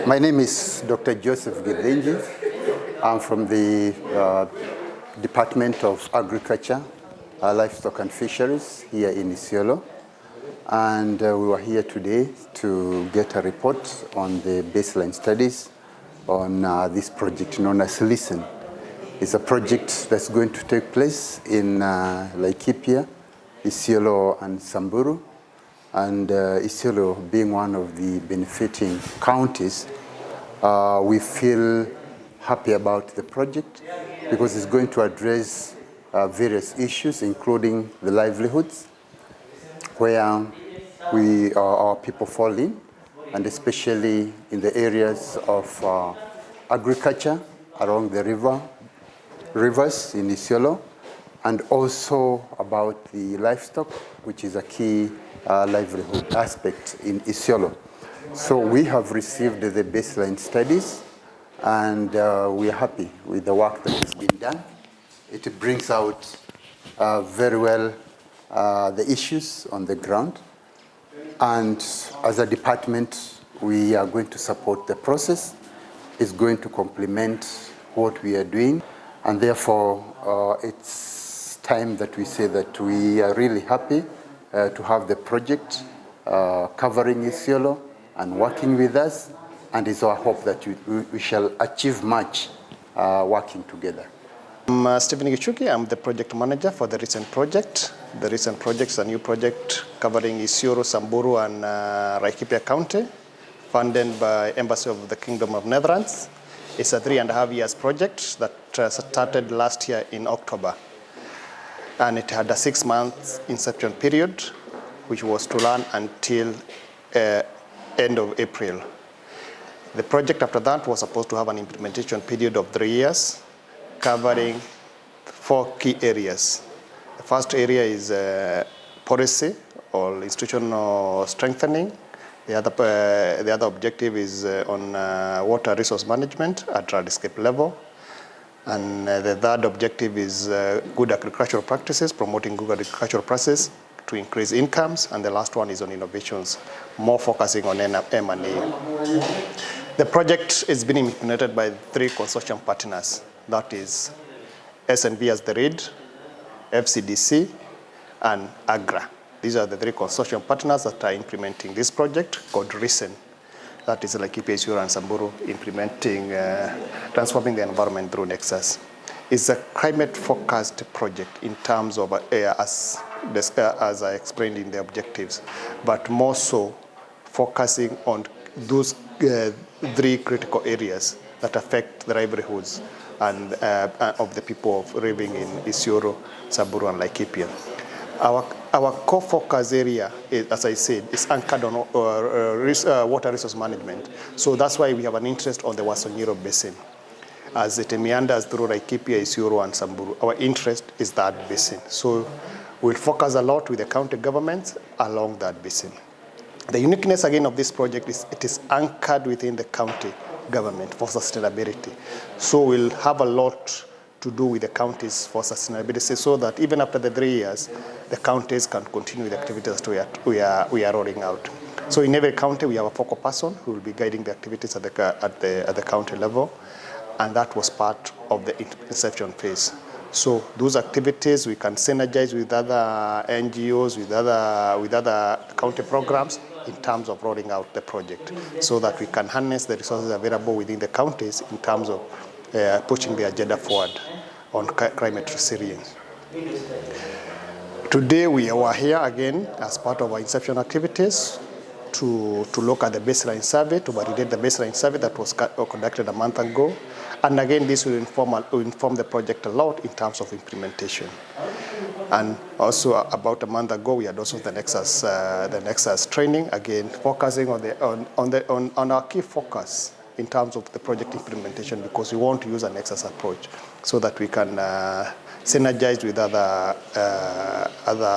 My name is Dr. Joseph Githinji. I'm from the Department of Agriculture, Livestock and Fisheries here in Isiolo. And we were here today to get a report on the baseline studies on this project known as LISTEN. It's a project that's going to take place in Laikipia, Isiolo and Samburu. And Isiolo being one of the benefiting counties, we feel happy about the project because it's going to address various issues, including the livelihoods, where our people fall in, and especially in the areas of agriculture along the rivers in Isiolo, and also about the livestock, which is a key livelihood aspect in Isiolo. So we have received the baseline studies, and we are happy with the work that has been done. It brings out very well the issues on the ground. And as a department, we are going to support the process. It's going to complement what we are doing. And therefore, it's time that we say that we are really happy to have the project covering Isiolo and working with us, and it's our hope that we shall achieve much working together. I'm Stephen Gichuki. I'm the project manager for the recent project. The recent project is a new project covering Isiolo, Samburu, and Laikipia County, funded by Embassy of the Kingdom of Netherlands. It's a 3.5 years project that started last year in October. And it had a 6-month inception period, which was to run until end of April. The project after that was supposed to have an implementation period of 3 years, covering 4 key areas. The first area is policy or institutional strengthening. The other objective is on water resource management at landscape level. And the third objective is good agricultural practices, promoting good agricultural practices to increase incomes. And the last one is on innovations, more focusing on M&A. The project is being implemented by 3 consortium partners. That is SNB as the lead, FCDC, and AGRA. These are the 3 consortium partners that are implementing this project called LISTEN. That is Laikipia, Isiolo, and Samburu implementing, transforming the environment through Nexus. It's a climate-focused project in terms of, as I explained in the objectives, but more so focusing on those 3 critical areas that affect the livelihoods and of the people living in Isiolo, Samburu, and Laikipia. Our core focus area, as I said, is anchored on water resource management. So that's why we have an interest on the Wasonyiro Basin. As it meanders through Laikipia, Isiolo, and Samburu, our interest is that basin. So we'll focus a lot with the county governments along that basin. The uniqueness, again, of this project is it is anchored within the county government for sustainability. So we'll have a lot to do with the counties for sustainability so that even after the 3 years, the counties can continue with the activities that we are rolling out. So in every county, we have a focal person who will be guiding the activities at the county level, and that was part of the inception phase. So those activities we can synergize with other NGOs, with other county programs in terms of rolling out the project so that we can harness the resources available within the counties in terms of pushing the agenda forward on climate resilience. Today we are here again as part of our inception activities to look at the baseline survey, to validate the baseline survey that was conducted a month ago. And again, this will inform the project a lot in terms of implementation. And also about a month ago, we had also the Nexus training, again focusing on our key focus in terms of the project implementation, because we want to use a Nexus approach so that we can synergize with other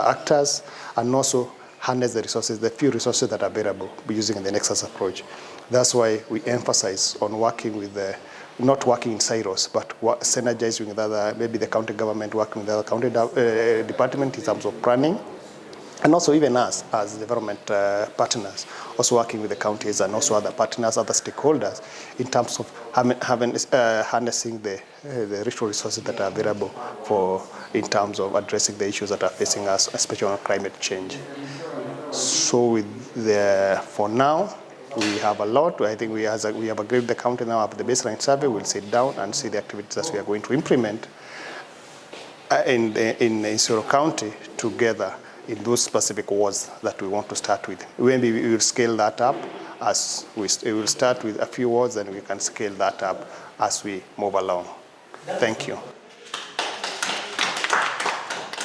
actors and also harness the resources, the few resources that are available using the Nexus approach. That's why we emphasize on working with not working in silos, but synergizing with other, maybe the county government working with the other county department in terms of planning, And also even us as development partners, also working with the counties and also other partners, other stakeholders, in terms of harnessing the ritual resources that are available in terms of addressing the issues that are facing us, especially on climate change. So for now, we have a lot. I think we have agreed with the county now after the baseline survey. We'll sit down and see the activities that we are going to implement in Isiolo County together in those specific wards that we want to start with. Maybe we will scale that up as we will start with a few wards, and we can scale that up as we move along. Thank you.